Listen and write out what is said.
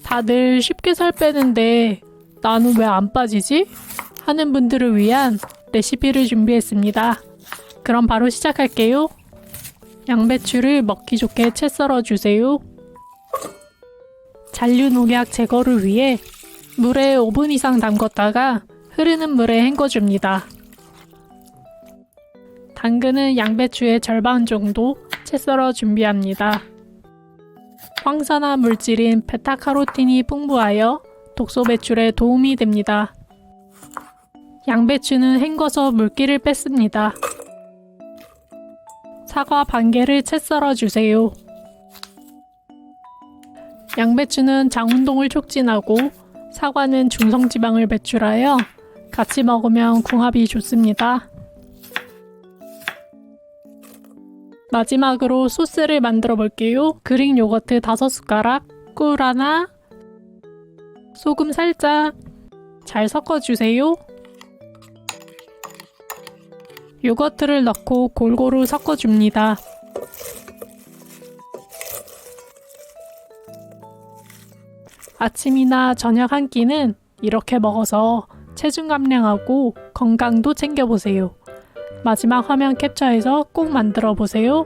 다들 쉽게 살 빼는데 나는 왜 안 빠지지? 하는 분들을 위한 레시피를 준비했습니다. 그럼 바로 시작할게요. 양배추를 먹기 좋게 채 썰어주세요. 잔류 농약 제거를 위해 물에 5분 이상 담궜다가 흐르는 물에 헹궈줍니다. 당근은 양배추의 절반 정도 채 썰어 준비합니다. 황산화 물질인 베타카로틴이 풍부하여 독소 배출에 도움이 됩니다. 양배추는 헹궈서 물기를 뺐습니다. 사과 반 개를 채 썰어 주세요. 양배추는 장운동을 촉진하고 사과는 중성지방을 배출하여 같이 먹으면 궁합이 좋습니다. 마지막으로 소스를 만들어 볼게요. 그릭 요거트 5숟가락, 꿀 하나, 소금 살짝 잘 섞어주세요. 요거트를 넣고 골고루 섞어줍니다. 아침이나 저녁 한 끼는 이렇게 먹어서 체중 감량하고 건강도 챙겨보세요. 마지막 화면 캡처해서 꼭 만들어 보세요.